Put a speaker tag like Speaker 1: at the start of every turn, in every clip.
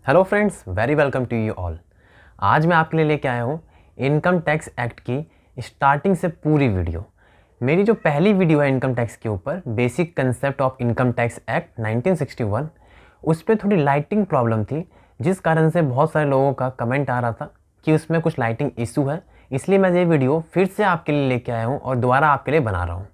Speaker 1: Hello friends, very welcome to you all. आज मैं आपके लिए लेके आया हूँ इनकम टैक्स एक्ट की स्टार्टिंग से पूरी वीडियो। मेरी जो पहली वीडियो है इनकम टैक्स के ऊपर, basic concept of income tax act 1961, उस पर थोड़ी लाइटिंग प्रॉब्लम थी, जिस कारण से बहुत सारे लोगों का कमेंट आ रहा था कि उसमें कुछ लाइटिंग इशू है। इसलिए मैं ये वीडियो फिर से आपके लिए लेके आया हूँ और दोबारा आपके लिए बना रहा हूँ।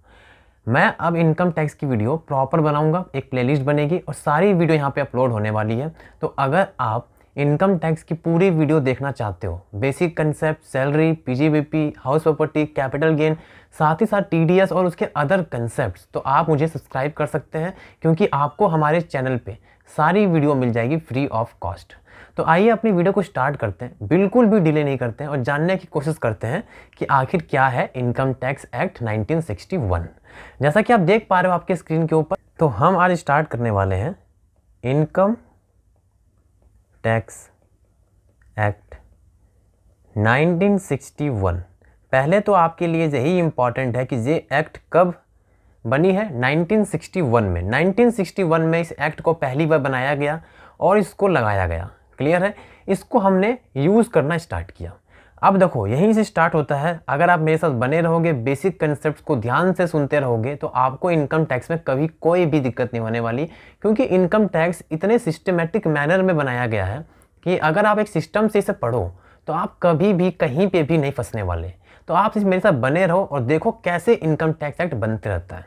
Speaker 1: मैं अब इनकम टैक्स की वीडियो प्रॉपर बनाऊंगा, एक प्लेलिस्ट बनेगी और सारी वीडियो यहाँ पे अपलोड होने वाली है। तो अगर आप इनकम टैक्स की पूरी वीडियो देखना चाहते हो, basic concept, salary, PGBP, house property, capital gain, साथ ही साथ टीडीएस और उसके अदर कंसेप्ट्स, तो आप मुझे सब्सक्राइब कर सकते हैं, क्योंकि आपको हमारे चैनल पे सारी वीडियो मिल जाएगी फ्री ऑफ कॉस्ट। तो आइए अपनी वीडियो को स्टार्ट करते हैं, बिल्कुल भी डिले नहीं करते हैं और जानने की कोशिश करते हैं कि आखिर क्या है इनकम टैक्स एक्ट 1961। जैसा कि आप देख पा रहे हो आपके स्क्रीन के ऊपर, तो हम आज स्टार्ट करने वाले हैं इनकम टैक्स एक्ट 1961। पहले तो आपके लिए यही इम्पॉर्टेंट है कि ये एक्ट कब बनी है। 1961 में 1961 में इस एक्ट को पहली बार बनाया गया और इसको लगाया गया। क्लियर है? इसको हमने यूज़ करना स्टार्ट किया। अब देखो, यहीं से स्टार्ट होता है। अगर आप मेरे साथ बने रहोगे, बेसिक कंसेप्ट्स को ध्यान से सुनते रहोगे, तो आपको इनकम टैक्स में कभी कोई भी दिक्कत नहीं होने वाली, क्योंकि इनकम टैक्स इतने सिस्टमेटिक मैनर में बनाया गया है कि अगर आप एक सिस्टम से इसे पढ़ो तो आप कभी भी कहीं पे भी नहीं फंसने वाले। तो आप मेरे साथ बने रहो और देखो कैसे इनकम टैक्स एक्ट बनते रहता है।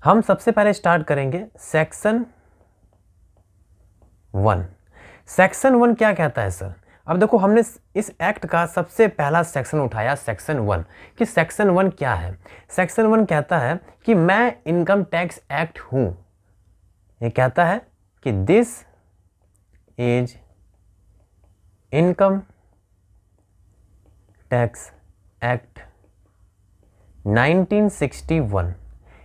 Speaker 1: हम सबसे पहले स्टार्ट करेंगे सेक्शन 1। सेक्शन 1 क्या कहता है सर? अब देखो, हमने इस एक्ट का सबसे पहला सेक्शन उठाया, सेक्शन 1, कि सेक्शन 1 क्या है। सेक्शन 1 कहता है कि मैं इनकम टैक्स एक्ट हूं। ये कहता है कि this is income tax act 1961।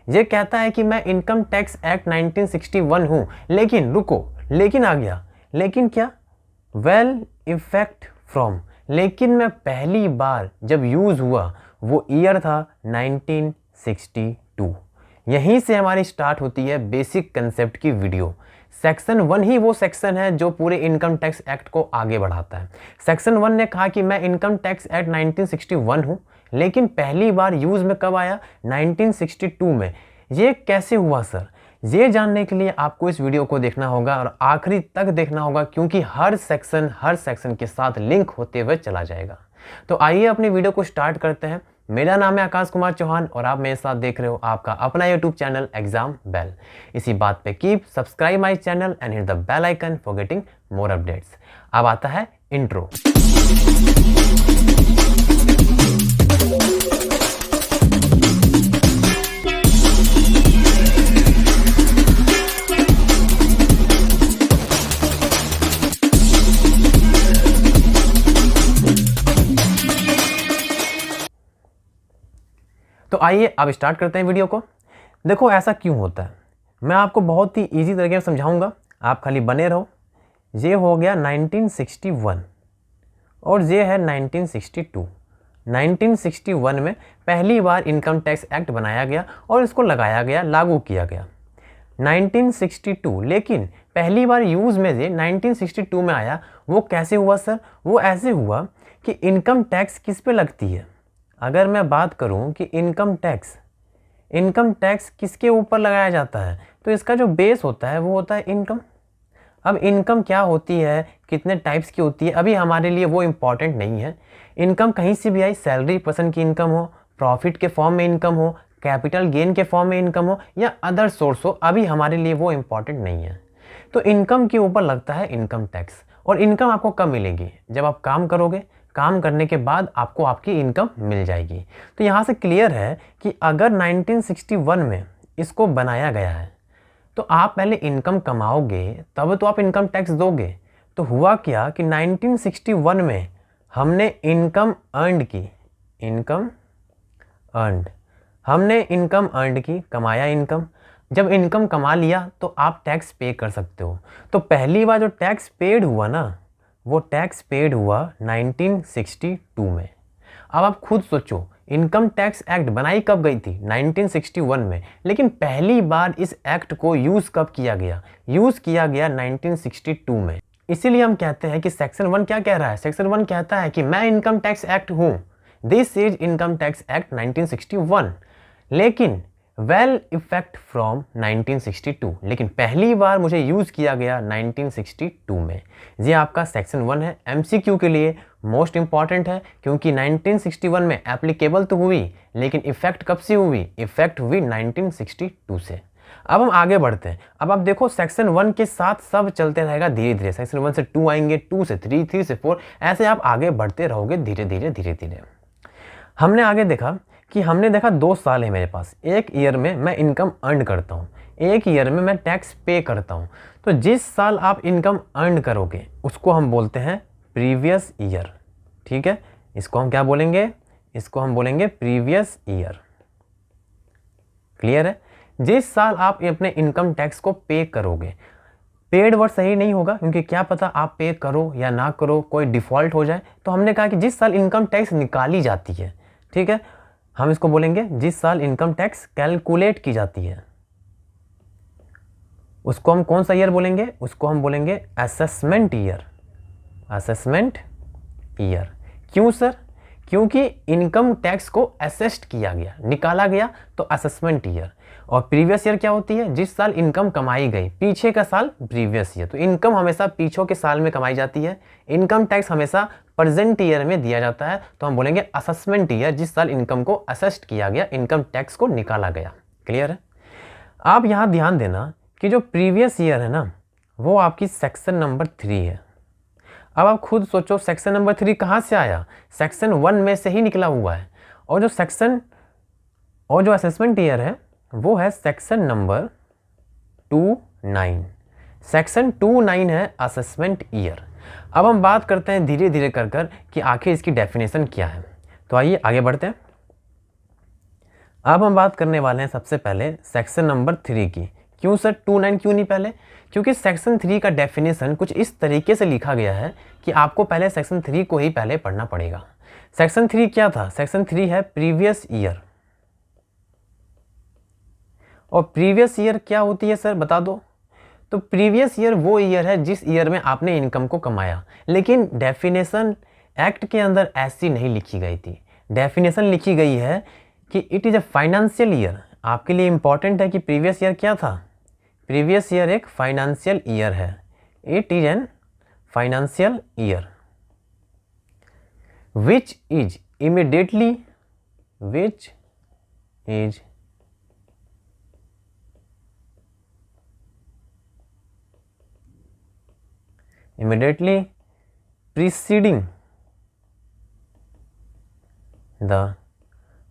Speaker 1: ये कहता है कि मैं इनकम टैक्स एक्ट 1961 हूं। लेकिन रुको, लेकिन आ गया। लेकिन क्या? Well effect from. लेकिन मैं पहली बार जब यूज़ हुआ वो ईयर था 1962। यहीं से हमारी स्टार्ट होती है बेसिक कंसेप्ट की वीडियो। सेक्शन 1 ही वो सेक्शन है जो पूरे इनकम टैक्स एक्ट को आगे बढ़ाता है। सेक्शन 1 ने कहा कि मैं इनकम टैक्स एक्ट 1961 हूँ, लेकिन पहली बार यूज़ में कब आया? 1962 में। ये कैसे हुआ सर? ये जानने के लिए आपको इस वीडियो को देखना होगा और आखिरी तक देखना होगा, क्योंकि हर सेक्शन के साथ लिंक होते हुए चला जाएगा। तो आइए अपनी वीडियो को स्टार्ट करते हैं। मेरा नाम है आकाश कुमार चौहान और आप मेरे साथ देख रहे हो आपका अपना यूट्यूब चैनल एग्जाम बेल। इसी बात पे keep subscribe my channel and hit the bell icon for getting more updates. अब आता है इंट्रो। तो आइए अब स्टार्ट करते हैं वीडियो को। देखो, ऐसा क्यों होता है मैं आपको बहुत ही इजी तरीके से समझाऊंगा, आप खाली बने रहो। ये हो गया 1961 और ये है 1962। 1961 में पहली बार इनकम टैक्स एक्ट बनाया गया और इसको लगाया गया, लागू किया गया 1962। लेकिन पहली बार यूज़ में ये 1962 में आया। वो कैसे हुआ सर? वो ऐसे हुआ कि इनकम टैक्स किस पे लगती है। अगर मैं बात करूं कि इनकम टैक्स किसके ऊपर लगाया जाता है, तो इसका जो बेस होता है वो होता है इनकम। अब इनकम क्या होती है, कितने टाइप्स की होती है, अभी हमारे लिए वो इम्पॉर्टेंट नहीं है। इनकम कहीं से भी आई, सैलरी पर्सन की इनकम हो, प्रॉफिट के फॉर्म में इनकम हो, कैपिटल गेन के फॉर्म में इनकम हो या अदर सोर्स हो, अभी हमारे लिए वो इम्पॉर्टेंट नहीं है। तो इनकम के ऊपर लगता है इनकम टैक्स। और इनकम आपको कब मिलेगी? जब आप काम करोगे, काम करने के बाद आपको आपकी इनकम मिल जाएगी। तो यहाँ से क्लियर है कि अगर 1961 में इसको बनाया गया है तो आप पहले इनकम कमाओगे, तब तो आप इनकम टैक्स दोगे। तो हुआ क्या कि 1961 में हमने इनकम अर्न की, हमने इनकम अर्न की, कमाया इनकम। जब इनकम कमा लिया तो आप टैक्स पे कर सकते हो। तो पहली बार जो टैक्स पेड हुआ ना, वो टैक्स पेड हुआ 1962 में। अब आप खुद सोचो, इनकम टैक्स एक्ट बनाई कब गई थी? 1961 में। लेकिन पहली बार इस एक्ट को यूज़ कब किया गया? यूज़ किया गया 1962 में। इसीलिए हम कहते हैं कि सेक्शन 1 क्या कह रहा है, सेक्शन 1 कहता है कि मैं इनकम टैक्स एक्ट हूं, this is income tax act 1961, लेकिन वेल इफेक्ट फ्रॉम 1962, लेकिन पहली बार मुझे यूज किया गया 1962 में। ये आपका सेक्शन 1 है, एमसीक्यू के लिए मोस्ट इंपॉर्टेंट है, क्योंकि 1961 में एप्लीकेबल तो हुई, लेकिन इफेक्ट कब से हुई, इफेक्ट हुई 1962 से। अब हम आगे बढ़ते हैं। अब आप देखो सेक्शन 1 के साथ सब चलते रहेगा धीरे धीरे, सेक्शन 1 से 2 आएंगे, 2 से 3, 3 से 4, ऐसे आप आगे बढ़ते रहोगे धीरे धीरे धीरे धीरे। हमने आगे देखा कि हमने देखा 2 साल है मेरे पास, एक ईयर में मैं इनकम अर्न करता हूँ, एक ईयर में मैं टैक्स पे करता हूँ। तो जिस साल आप इनकम अर्न करोगे उसको हम बोलते हैं प्रीवियस ईयर, ठीक है, इसको हम क्या बोलेंगे, इसको हम बोलेंगे प्रीवियस ईयर। क्लियर है? जिस साल आप अपने इनकम टैक्स को पे करोगे, पेड वर्ड सही नहीं होगा क्योंकि क्या पता आप पे करो या ना करो, कोई डिफ़ॉल्ट हो जाए, तो हमने कहा कि जिस साल इनकम टैक्स निकाली जाती है, ठीक है, हम इसको बोलेंगे जिस साल इनकम टैक्स कैलकुलेट की जाती है, उसको हम कौन सा ईयर बोलेंगे, उसको हम बोलेंगे असेसमेंट ईयर। असेसमेंट ईयर क्यों सर? क्योंकि इनकम टैक्स को असेस्ड किया गया, निकाला गया, तो असेसमेंट ईयर। और प्रीवियस ईयर क्या होती है? जिस साल इनकम कमाई गई, पीछे का साल प्रीवियस ईयर। तो इनकम हमेशा पीछे के साल में कमाई जाती है, इनकम टैक्स हमेशा प्रेजेंट ईयर में दिया जाता है, तो हम बोलेंगे असेसमेंट ईयर, जिस साल इनकम को असेस्ड किया गया, इनकम टैक्स को निकाला गया। क्लियर है? आप यहाँ ध्यान देना कि जो प्रीवियस ईयर है ना, वो आपकी सेक्शन नंबर 3 है। अब आप खुद सोचो सेक्शन नंबर 3 कहाँ से आया? सेक्शन 1 में से ही निकला हुआ है। और जो असेसमेंट ईयर है वो है सेक्शन नंबर 29। सेक्शन 29 है असेसमेंट ईयर। अब हम बात करते हैं धीरे धीरे कर कि आखिर इसकी डेफिनेशन क्या है। तो आइए आगे बढ़ते हैं। अब हम बात करने वाले हैं सबसे पहले सेक्शन नंबर 3 की। क्यों सर 29 क्यों नहीं पहले? क्योंकि सेक्शन 3 का डेफिनेशन कुछ इस तरीके से लिखा गया है कि आपको पहले सेक्शन 3 को ही पहले पढ़ना पड़ेगा। सेक्शन 3 क्या था? सेक्शन 3 है प्रीवियस ईयर। और प्रीवियस ईयर क्या होती है सर, बता दो। तो प्रीवियस ईयर वो ईयर है जिस ईयर में आपने इनकम को कमाया, लेकिन डेफिनेशन एक्ट के अंदर ऐसी नहीं लिखी गई थी। डेफिनेशन लिखी गई है कि it is a financial year. आपके लिए इंपॉर्टेंट है कि प्रीवियस ईयर क्या था? प्रीवियस ईयर एक फाइनेंशियल ईयर है। It is an financial year which is immediately preceding the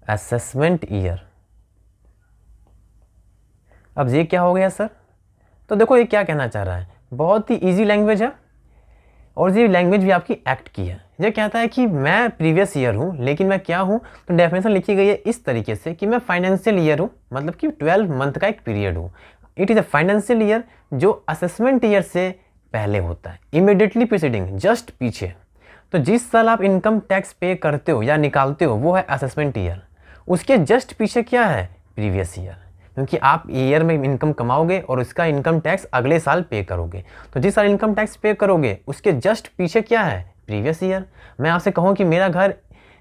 Speaker 1: assessment year। अब ये क्या हो गया सर? तो देखो ये क्या कहना चाह रहा है, बहुत ही इजी लैंग्वेज है और ये लैंग्वेज भी आपकी एक्ट की है। ये कहता है कि मैं प्रीवियस ईयर हूँ, लेकिन मैं क्या हूँ? तो डेफिनेशन लिखी गई है इस तरीके से कि मैं फाइनेंशियल ईयर हूँ, मतलब कि 12 मंथ का एक पीरियड हूँ। It is a financial year जो असेसमेंट ईयर से पहले होता है, इमीडिएटली प्रीसीडिंग, जस्ट पीछे। तो जिस साल आप इनकम टैक्स पे करते हो या निकालते हो वो है असेसमेंट ईयर, उसके जस्ट पीछे क्या है? प्रीवियस ईयर, क्योंकि आप ईयर में इनकम कमाओगे और उसका इनकम टैक्स अगले साल पे करोगे। तो जिस साल इनकम टैक्स पे करोगे उसके जस्ट पीछे क्या है? Previous year. मैं आपसे कहूँ कि मेरा घर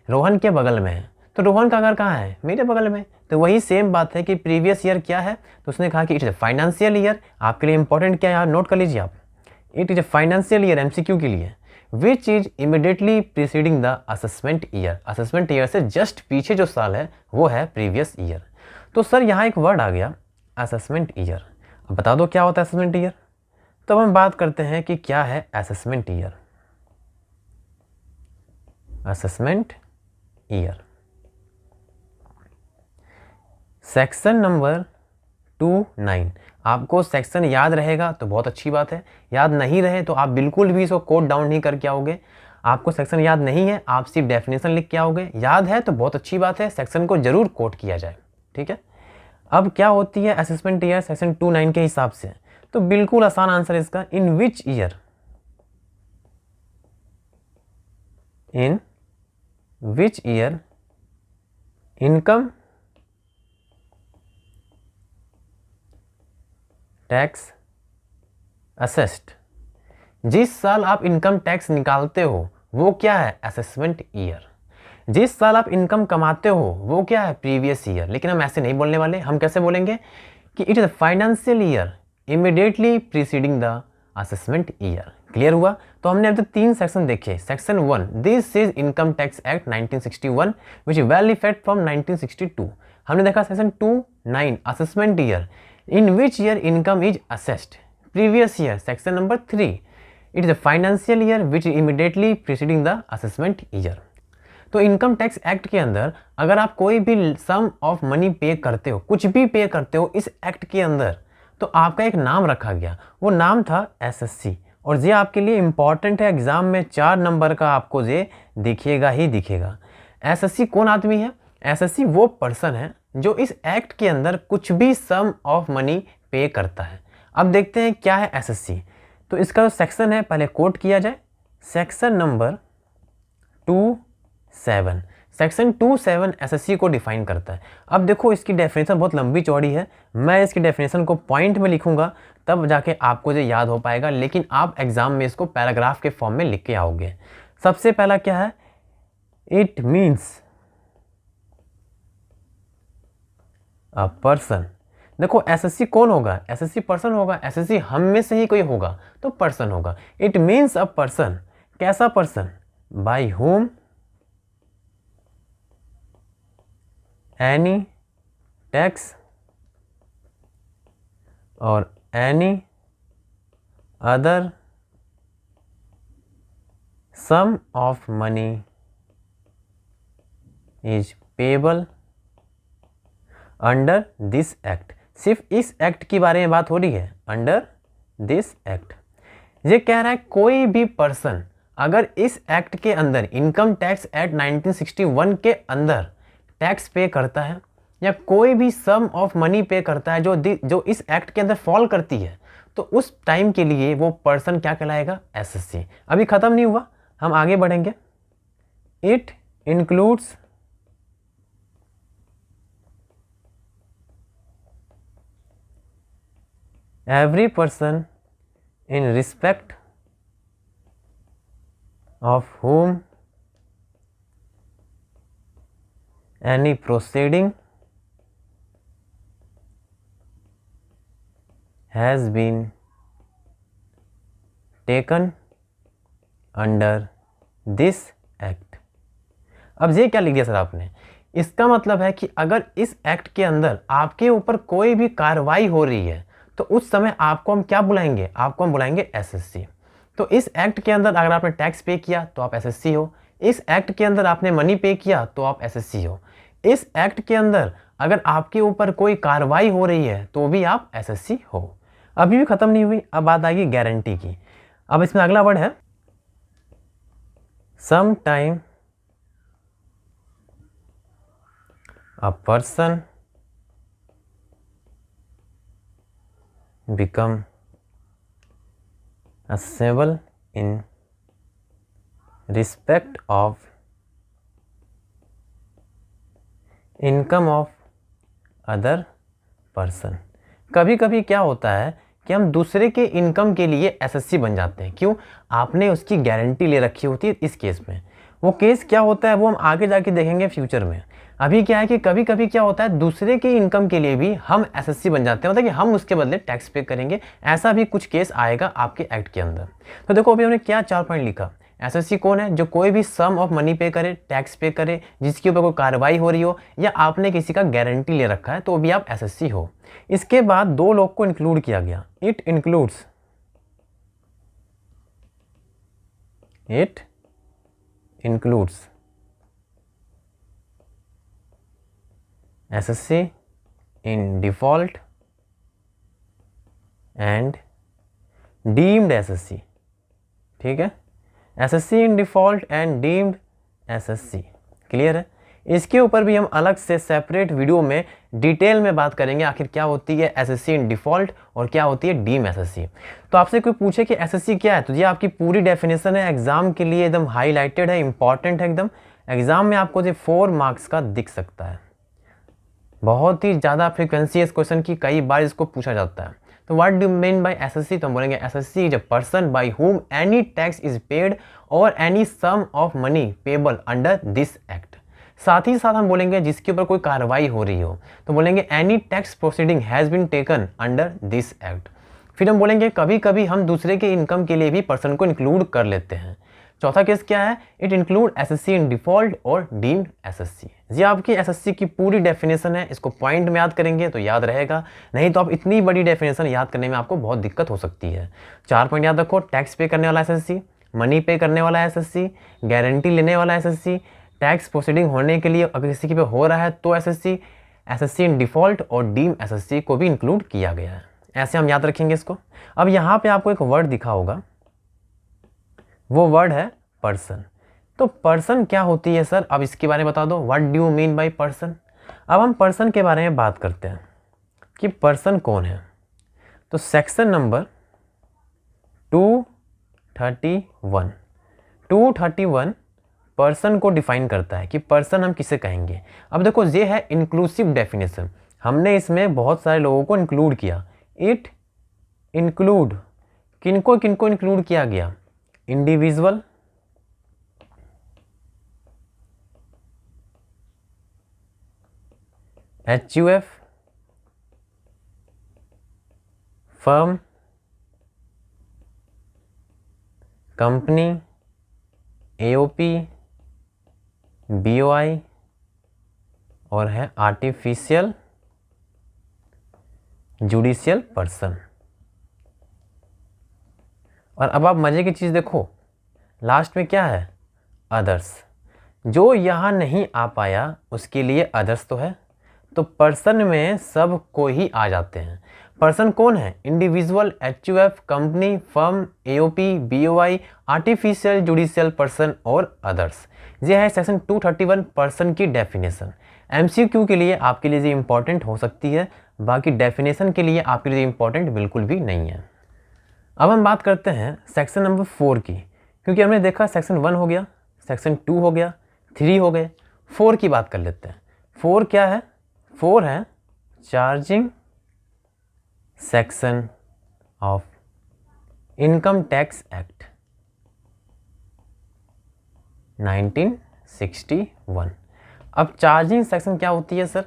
Speaker 1: रोहन के बगल में है, तो रोहन का घर कहाँ है? मेरे बगल में। तो वही सेम बात है कि प्रीवियस ईयर क्या है? तो उसने कहा कि it is a financial year. आपके लिए इंपॉर्टेंट क्या है यार, नोट कर लीजिए आप। It is a financial year MCQ के लिए, which is immediately preceding the assessment year. Assessment year से जस्ट पीछे जो साल है वो है प्रीवियस ईयर। तो सर यहाँ एक वर्ड आ गया असेसमेंट ईयर। अब बता दो क्या होता है असेसमेंट ईयर। तो अब हम बात करते हैं कि क्या है assessment year. Assessment year section number 29। आपको सेक्शन याद रहेगा तो बहुत अच्छी बात है, याद नहीं रहे तो आप बिल्कुल भी इसको कोड डाउन नहीं करके आओगे। आपको सेक्शन याद नहीं है, आप सिर्फ डेफिनेशन लिख के आओगे। याद है तो बहुत अच्छी बात है, सेक्शन को जरूर कोट किया जाए, ठीक है। अब क्या होती है असेसमेंट ईयर सेक्शन 29 के हिसाब से? तो बिल्कुल आसान आंसर है इसका, in which year, in which year income tax assessed जिस साल आप इनकम टैक्स निकालते हो वो क्या है? Assessment year. जिस साल आप इनकम कमाते हो वो क्या है? Previous year. लेकिन हम ऐसे नहीं बोलने वाले, हम कैसे बोलेंगे कि it is a financial year immediately preceding the assessment year. Clear हुआ? तो हमने अब तक 3 सेक्शन देखे। Section 1, this is income tax act 1961 which well effect from 1962। हमने देखा section 2, 9 assessment year, in which year income is assessed, previous year. Section number 3, it is a financial year which immediately preceding the assessment year. तो income tax act के अंदर अगर आप कोई भी सम of money पे करते हो, कुछ भी पे करते हो इस एक्ट के अंदर, तो आपका एक नाम रखा गया, वो नाम था एसएससी। और ये आपके लिए इम्पॉर्टेंट है, एग्जाम में 4 नंबर का आपको ये दिखेगा ही दिखेगा। एसएससी कौन आदमी है? एसएससी वो पर्सन है जो इस एक्ट के अंदर कुछ भी सम ऑफ मनी पे करता है। अब देखते हैं क्या है एसएससी। तो इसका जो सेक्शन है पहले कोट किया जाए, सेक्शन नंबर 27। सेक्शन 27 एसएससी को डिफाइन करता है। अब देखो इसकी डेफिनेशन बहुत लंबी चौड़ी है, मैं इसकी डेफिनेशन को पॉइंट में लिखूंगा तब जाके आपको जो याद हो पाएगा, लेकिन आप एग्जाम में इसको पैराग्राफ के फॉर्म में लिख के आओगे। सबसे पहला क्या है? It means a person. देखो एसएससी कौन होगा? एसएससी पर्सन होगा। एसएससी हम में से ही कोई होगा तो पर्सन होगा। It means a person. कैसा पर्सन? बाय होम एनी टैक्स और any other sum of money is payable under this act. सिर्फ इस एक्ट की बारे में बात हो रही है, अंडर दिस एक्ट। ये कह रहा है कोई भी पर्सन अगर इस एक्ट के अंदर इनकम टैक्स एक्ट 1961 के अंदर टैक्स पे करता है या कोई भी सम ऑफ मनी पे करता है जो इस एक्ट के अंदर फॉल करती है, तो उस टाइम के लिए वो पर्सन क्या कहलाएगा? एसएससी। अभी खत्म नहीं हुआ, हम आगे बढ़ेंगे। It includes every person in respect of whom any proceeding has been taken under this act। अब ये क्या लिख दिया सर आपने? इसका मतलब है कि अगर इस एक्ट के अंदर आपके ऊपर कोई भी कार्रवाई हो रही है तो उस समय आपको हम क्या बुलाएंगे? आपको हम बुलाएंगे एसएससी। तो इस एक्ट के अंदर अगर आपने टैक्स पे किया तो आप एसएससी हो। इस एक्ट के अंदर आपने मनी पे किया तो आप एसएससी हो। इस एक्ट के अंदर अगर आपके ऊपर कोई कार्रवाई हो रही है तो भी आप एसएससी हो। अभी भी खत्म नहीं हुई, अब बात आएगी गारंटी की। अब इसमें अगला वर्ड है some time a person become assessable in respect of income of other person। कभी कभी क्या होता है कि हम दूसरे के इनकम के लिए एसएससी बन जाते हैं। क्यों? आपने उसकी गारंटी ले रखी होती है इस केस में। वो केस क्या होता है वो हम आगे जाके देखेंगे फ्यूचर में। अभी क्या है कि कभी कभी क्या होता है दूसरे के इनकम के लिए भी हम एसएससी बन जाते हैं, मतलब कि हम उसके बदले टैक्स पे करेंगे। ऐसा भी कुछ केस आएगा आपके एक्ट के अंदर। तो देखो अभी हमने क्या 4 पॉइंट लिखा। एसएससी कौन है? जो कोई भी सम ऑफ मनी पे करे, टैक्स पे करे, जिसके ऊपर कोई कार्रवाई हो रही हो या आपने किसी का गारंटी ले रखा है तो भी आप एसएससी हो। इसके बाद 2 लोग को इंक्लूड किया गया। It includes assessee in default and deemed SSC. ठीक है, assessee in default and deemed SSC. Clear है? इसके ऊपर भी हम अलग से सेपरेट वीडियो में डिटेल में बात करेंगे आखिर क्या होती है एसएससी इन डिफॉल्ट और क्या होती है डीम एसएससी। तो आपसे कोई पूछे कि एसएससी क्या है तो ये आपकी पूरी डेफिनेशन है, एग्जाम के लिए एकदम हाईलाइटेड है, इंपॉर्टेंट है एकदम। एग्जाम में आपको ये 4 मार्क्स का दिख सकता है। बहुत ही ज़्यादा फ्रीक्वेंसी है इस क्वेश्चन की, कई बार इसको पूछा जाता है। तो what do mean by SSC, तो हम बोलेंगे SSC is a person by whom any tax is paid और any sum of money payable under this act. साथ ही साथ हम बोलेंगे जिसके ऊपर कोई कार्रवाई हो रही हो, तो बोलेंगे any tax proceeding has been taken under this act. फिर हम बोलेंगे कभी कभी हम दूसरे के इनकम के लिए भी पर्सन को इंक्लूड कर लेते हैं। चौथा केस क्या है, it include assessee in default और डीम्ड एसएससी। ये आपकी एसएससी की पूरी डेफिनेशन है, इसको पॉइंट में याद करेंगे तो याद रहेगा, नहीं तो आप इतनी बड़ी डेफिनेशन याद करने में आपको बहुत दिक्कत हो सकती है। 4 पॉइंट याद रखो, टैक्स पे करने वाला एसएससी, मनी पे करने वाला एसएससी, गारंटी लेने वाला एसएससी, टैक्स प्रोसीडिंग होने के लिए अगर किसी के पे हो रहा है तो एसएससी, एसएससी इन डिफॉल्ट और डीम्ड एसएससी को भी इंक्लूड किया गया है। ऐसे हम याद रखेंगे इसको। अब यहाँ पे आपको एक वर्ड दिखा होगा, वो वर्ड है पर्सन। तो पर्सन क्या होती है सर, अब इसके बारे में बता दो, what do you mean by person. अब हम पर्सन के बारे में बात करते हैं कि पर्सन कौन है। तो सेक्शन नंबर 231 पर्सन को डिफाइन करता है कि पर्सन हम किसे कहेंगे। अब देखो ये है इंक्लूसिव डेफिनेशन, हमने इसमें बहुत सारे लोगों को इंक्लूड किया। इट इंक्लूड किनको इंक्लूड किया गया, individual, HUF, firm, company, AOP, BOI और है आर्टिफिशियल जुडिशियल पर्सन। और अब आप मजे की चीज़ देखो, लास्ट में क्या है, अदर्स। जो यहाँ नहीं आ पाया उसके लिए अदर्स तो है, तो पर्सन में सब को ही आ जाते हैं। पर्सन कौन है, individual, HUF, company, firm, AOP, BOI, artificial judicial person और अदर्स। ये है सेक्शन 231 पर्सन की डेफिनेशन। MCQ के लिए आपके लिए ये इंपॉर्टेंट हो सकती है, बाकी डेफिनेशन के लिए आपके लिए इंपॉर्टेंट बिल्कुल भी नहीं है। अब हम बात करते हैं सेक्शन नंबर 4 की, क्योंकि हमने देखा सेक्शन 1 हो गया, सेक्शन 2 हो गया, 3 हो गए, 4 की बात कर लेते हैं। 4 क्या है, 4 है charging section of income tax act 1961। अब चार्जिंग सेक्शन क्या होती है सर,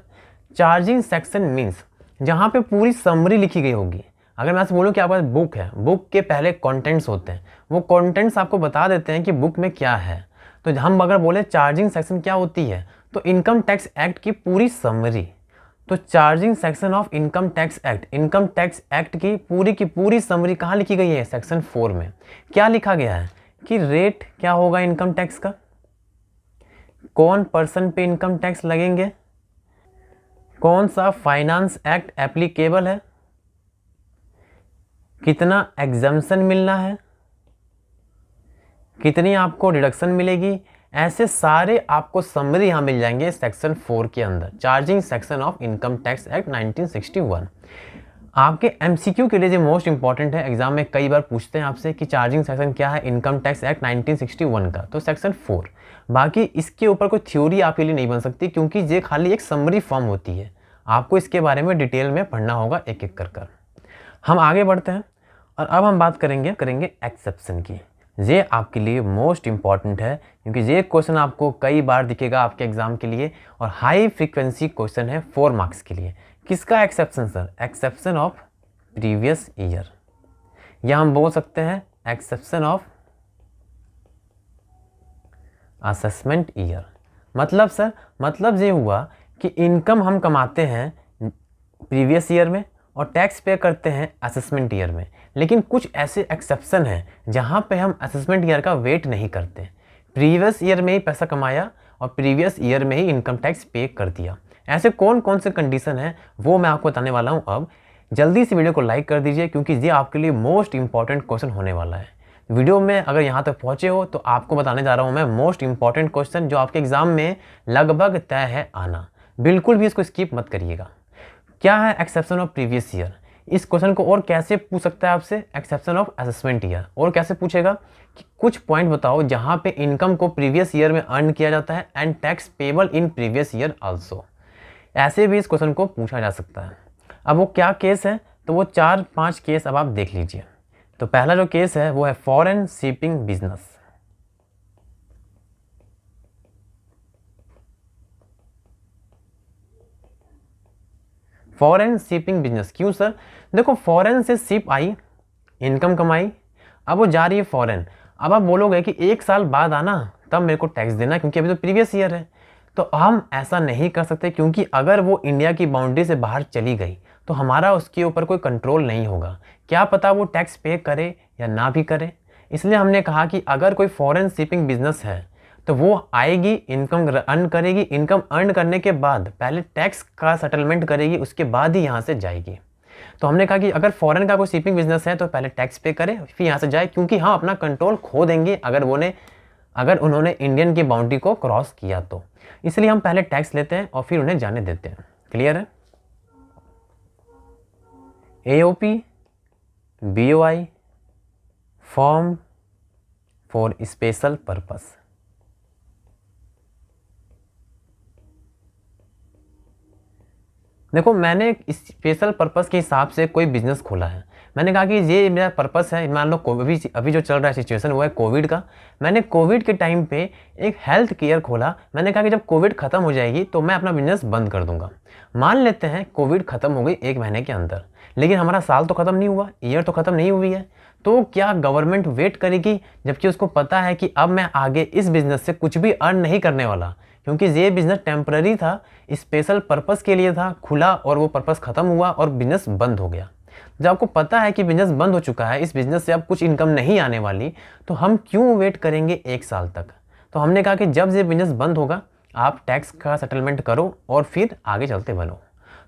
Speaker 1: चार्जिंग सेक्शन मीन्स जहाँ पे पूरी समरी लिखी गई होगी। अगर मैं आपसे बोलूँ कि आपके पास बुक है, बुक के पहले कंटेंट्स होते हैं, वो कंटेंट्स आपको बता देते हैं कि बुक में क्या है। तो हम अगर बोले चार्जिंग सेक्शन क्या होती है, तो इनकम टैक्स एक्ट की पूरी समरी। तो charging section of income tax act की पूरी समरी कहाँ लिखी गई है, सेक्शन 4 में। क्या लिखा गया है कि रेट क्या होगा इनकम टैक्स का, कौन पर्सन पे इनकम टैक्स लगेंगे, कौन सा फाइनेंस एक्ट एप्लीकेबल है, कितना एग्जम्पशन मिलना है, कितनी आपको डिडक्शन मिलेगी, ऐसे सारे आपको समरी यहाँ मिल जाएंगे सेक्शन 4 के अंदर, charging section of income tax act 1961। आपके MCQ के लिए जो मोस्ट इंपॉर्टेंट है, एग्जाम में कई बार पूछते हैं आपसे कि चार्जिंग सेक्शन क्या है इनकम टैक्स एक्ट 1961 का, तो सेक्शन 4। बाकी इसके ऊपर कोई थ्योरी आपके लिए नहीं बन सकती, क्योंकि ये खाली एक समरी फॉर्म होती है, आपको इसके बारे में डिटेल में पढ़ना होगा एक एक कर। हम आगे बढ़ते हैं और अब हम बात करेंगे एक्सेप्शन की। ये आपके लिए मोस्ट इंपॉर्टेंट है, क्योंकि ये क्वेश्चन आपको कई बार दिखेगा आपके एग्जाम के लिए, और हाई फ्रीक्वेंसी क्वेश्चन है 4 मार्क्स के लिए। किसका exception sir, exception of previous year, या हम बोल सकते हैं एक्सेप्शन ऑफ असेसमेंट ईयर। मतलब सर, मतलब ये हुआ कि इनकम हम कमाते हैं प्रीवियस ईयर में और टैक्स पे करते हैं असेसमेंट ईयर में, लेकिन कुछ ऐसे एक्सेप्शन हैं जहाँ पे हम असेसमेंट ईयर का वेट नहीं करते, प्रीवियस ईयर में ही पैसा कमाया और प्रीवियस ईयर में ही इनकम टैक्स पे कर दिया। ऐसे कौन कौन से कंडीशन हैं वो मैं आपको बताने वाला हूँ। अब जल्दी से वीडियो को लाइक कर दीजिए, क्योंकि ये आपके लिए मोस्ट इंपॉर्टेंट क्वेश्चन होने वाला है। वीडियो में अगर यहाँ तक पहुँचे हो तो आपको बताने जा रहा हूँ मैं मोस्ट इंपॉर्टेंट क्वेश्चन जो आपके एग्जाम में लगभग तय है आना, बिल्कुल भी इसको स्किप मत करिएगा। क्या है एक्सेप्शन ऑफ प्रीवियस ईयर, इस क्वेश्चन को और कैसे पूछ सकता है आपसे, एक्सेप्शन ऑफ असेसमेंट ईयर, और कैसे पूछेगा कि कुछ पॉइंट बताओ जहाँ पे इनकम को प्रीवियस ईयर में अर्न किया जाता है and tax payable in previous year also. ऐसे भी इस क्वेश्चन को पूछा जा सकता है। अब वो क्या केस है, तो वो 4-5 केस अब आप देख लीजिए। तो पहला जो केस है वो है foreign shipping business. Foreign shipping business क्यों सर? देखो, फॉरेन से शिप आई, इनकम कमाई, अब वो जा रही है फॉरेन। अब आप बोलोगे कि 1 साल बाद आना तब मेरे को टैक्स देना, क्योंकि अभी तो प्रीवियस ईयर है। तो हम ऐसा नहीं कर सकते, क्योंकि अगर वो इंडिया की बाउंड्री से बाहर चली गई तो हमारा उसके ऊपर कोई कंट्रोल नहीं होगा। क्या पता वो टैक्स पे करे या ना भी करे। इसलिए हमने कहा कि अगर कोई फॉरेन शिपिंग बिजनेस है तो वो आएगी, इनकम अर्न करेगी, इनकम अर्न करने के बाद पहले टैक्स का सेटलमेंट करेगी, उसके बाद ही यहाँ से जाएगी। तो हमने कहा कि अगर फॉरेन का कोई शिपिंग बिजनेस है तो पहले टैक्स पे करे फिर यहाँ से जाए, क्योंकि हम अपना कंट्रोल खो देंगे अगर उन्होंने इंडियन की बाउंड्री को क्रॉस किया तो। इसलिए हम पहले टैक्स लेते हैं और फिर उन्हें जाने देते हैं। क्लियर है? AOP, BOI form for special purpose. देखो, मैंने एक स्पेशल पर्पस के हिसाब से कोई बिजनेस खोला है। मैंने कहा कि ये मेरा पर्पस है, मान लो अभी जो चल रहा है सिचुएशन वो है कोविड का। मैंने कोविड के टाइम पे एक हेल्थ केयर खोला। मैंने कहा कि जब कोविड ख़त्म हो जाएगी तो मैं अपना बिजनेस बंद कर दूंगा। मान लेते हैं कोविड ख़त्म हो गई 1 महीने के अंदर, लेकिन हमारा साल तो ख़त्म नहीं हुआ, ईयर तो ख़त्म नहीं हुई है। तो क्या गवर्नमेंट वेट करेगी, जबकि उसको पता है कि अब मैं आगे इस बिज़नेस से कुछ भी अर्न नहीं करने वाला, क्योंकि ये बिज़नेस टेम्पररी था, स्पेशल पर्पस के लिए था, खुला और वो पर्पस ख़त्म हुआ और बिज़नेस बंद हो गया। जब आपको पता है कि बिज़नेस बंद हो चुका है, इस बिज़नेस से अब कुछ इनकम नहीं आने वाली, तो हम क्यों वेट करेंगे 1 साल तक। तो हमने कहा कि जब ये बिज़नेस बंद होगा आप टैक्स का सेटलमेंट करो और फिर आगे चलते बनो।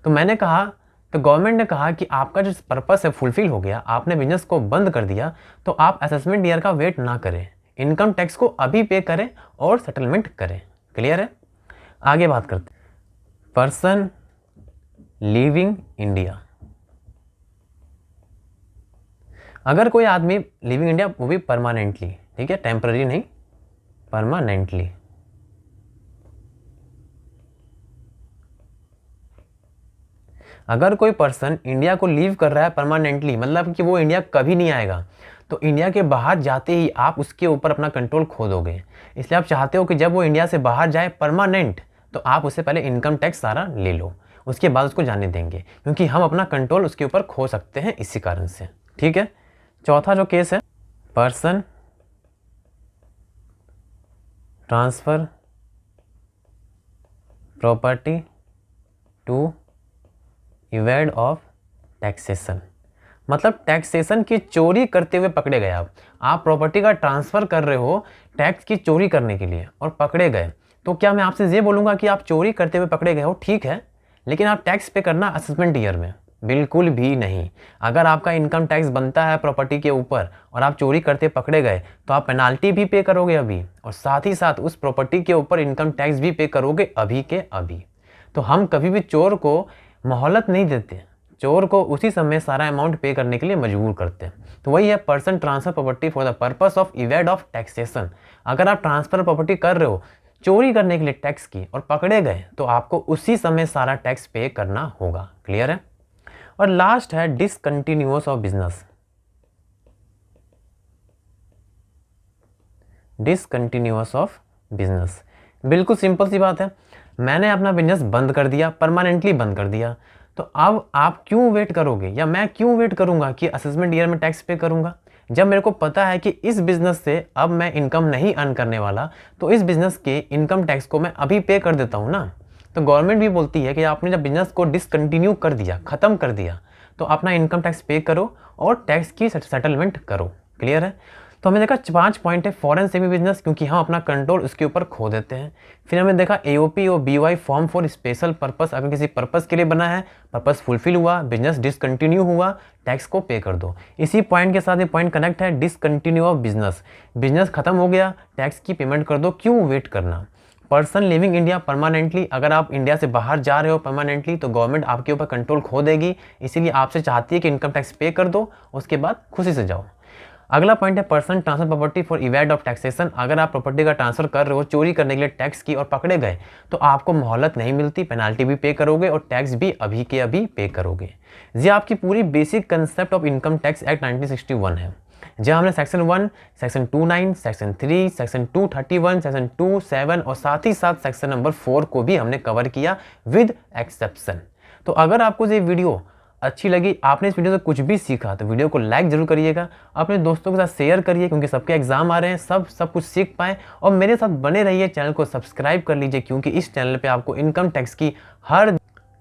Speaker 1: तो मैंने कहा, तो गवर्नमेंट ने कहा कि आपका जो पर्पस है फुलफिल हो गया, आपने बिजनेस को बंद कर दिया, तो आप असेसमेंट ईयर का वेट ना करें, इनकम टैक्स को अभी पे करें और सेटलमेंट करें। क्लियर है? आगे बात करते हैं। Person living India. अगर कोई आदमी लिविंग इंडिया, वो भी परमानेंटली, ठीक है, टेम्पररी नहीं, परमानेंटली। अगर कोई पर्सन इंडिया को लीव कर रहा है परमानेंटली, मतलब कि वो इंडिया कभी नहीं आएगा, तो इंडिया के बाहर जाते ही आप उसके ऊपर अपना कंट्रोल खो दोगे। इसलिए आप चाहते हो कि जब वो इंडिया से बाहर जाए परमानेंट, तो आप उससे पहले इनकम टैक्स सारा ले लो, उसके बाद उसको जाने देंगे, क्योंकि हम अपना कंट्रोल उसके ऊपर खो सकते हैं इसी कारण से। ठीक है? चौथा जो केस है, person transfer property to evade of taxation. मतलब टैक्सेशन की चोरी करते हुए पकड़े गए। आप प्रॉपर्टी का ट्रांसफ़र कर रहे हो टैक्स की चोरी करने के लिए और पकड़े गए, तो क्या मैं आपसे ये बोलूँगा कि आप चोरी करते हुए पकड़े गए हो, ठीक है, लेकिन आप टैक्स पे करना असेसमेंट ईयर में? बिल्कुल भी नहीं। अगर आपका इनकम टैक्स बनता है प्रॉपर्टी के ऊपर और आप चोरी करते पकड़े गए, तो आप पेनाल्टी भी पे करोगे अभी, और साथ ही साथ उस प्रॉपर्टी के ऊपर इनकम टैक्स भी पे करोगे अभी के अभी। तो हम कभी भी चोर को मोहलत नहीं देते, चोर को उसी समय सारा अमाउंट पे करने के लिए मजबूर करते हैं। तो वही है person transfer property for the purpose of evade of taxation. अगर आप ट्रांसफर प्रॉपर्टी कर रहे हो चोरी करने के लिए टैक्स की और पकड़े गए, तो आपको उसी समय सारा टैक्स पे करना होगा। क्लियर है? और लास्ट है discontinuous of business. Discontinuous of business बिल्कुल सिंपल सी बात है। मैंने अपना बिजनेस बंद कर दिया, परमानेंटली बंद कर दिया, तो अब आप क्यों वेट करोगे, या मैं क्यों वेट करूंगा कि असेसमेंट ईयर में टैक्स पे करूंगा, जब मेरे को पता है कि इस बिज़नेस से अब मैं इनकम नहीं अर्न करने वाला, तो इस बिज़नेस के इनकम टैक्स को मैं अभी पे कर देता हूँ ना। तो गवर्नमेंट भी बोलती है कि आपने जब बिज़नेस को डिसकंटिन्यू कर दिया, ख़त्म कर दिया, तो अपना इनकम टैक्स पे करो और टैक्स की सेटलमेंट करो। क्लियर है? तो हमने देखा 5 पॉइंट है फॉरेन सेमी बिजनेस, क्योंकि हम अपना कंट्रोल उसके ऊपर खो देते हैं। फिर हमने देखा AOP और BOI form for special purpose, अगर किसी पर्पस के लिए बना है, पर्पस फुलफिल हुआ, बिजनेस डिसकंटिन्यू हुआ, टैक्स को पे कर दो। इसी पॉइंट के साथ ये पॉइंट कनेक्ट है, डिसकंटिन्यू ऑफ बिजनेस, बिजनेस खत्म हो गया, टैक्स की पेमेंट कर दो, क्यों वेट करना। पर्सन लिविंग इंडिया परमानेंटली, अगर आप इंडिया से बाहर जा रहे हो परमानेंटली, तो गवर्नमेंट आपके ऊपर कंट्रोल खो देगी, इसीलिए आपसे चाहती है कि इनकम टैक्स पे कर दो, उसके बाद खुशी से जाओ। अगला पॉइंट है person transfer property for evade of taxation. अगर आप प्रॉपर्टी का ट्रांसफर कर रहे हो चोरी करने के लिए टैक्स की और पकड़े गए तो आपको मोहलत नहीं मिलती, पेनाल्टी भी पे करोगे और टैक्स भी अभी के अभी पे करोगे। ये आपकी पूरी basic concept of income tax act 1961 है, जहाँ हमने section 1, section 29, section 3, section 231, section 27 और साथ ही साथ सेक्शन नंबर 4 को भी हमने कवर किया विद एक्सेप्शन। तो अगर आपको ये वीडियो अच्छी लगी, आपने इस वीडियो से कुछ भी सीखा, तो वीडियो को लाइक जरूर करिएगा, अपने दोस्तों के साथ शेयर करिए, क्योंकि सबके एग्जाम आ रहे हैं, सब कुछ सीख पाएँ। और मेरे साथ बने रहिए, चैनल को सब्सक्राइब कर लीजिए, क्योंकि इस चैनल पे आपको इनकम टैक्स की हर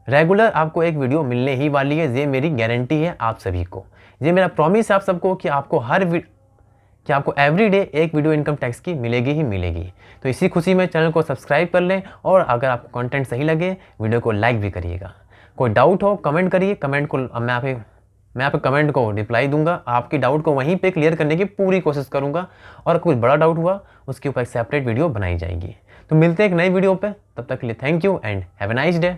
Speaker 1: रेगुलर आपको एक वीडियो मिलने ही वाली है। ये मेरी गारंटी है आप सभी को, ये मेरा प्रॉमिस है आप सबको कि आपको एवरीडे एक वीडियो इनकम टैक्स की मिलेगी ही मिलेगी। तो इसी खुशी में चैनल को सब्सक्राइब कर लें, और अगर आपको कंटेंट सही लगे वीडियो को लाइक भी करिएगा। कोई डाउट हो कमेंट करिए, कमेंट को मैं आप कमेंट को रिप्लाई दूंगा, आपकी डाउट को वहीं पे क्लियर करने की पूरी कोशिश करूंगा, और कुछ बड़ा डाउट हुआ उसके ऊपर एक सेपरेट वीडियो बनाई जाएगी। तो मिलते हैं एक नई वीडियो पे, तब तक के लिए thank you and have a nice day.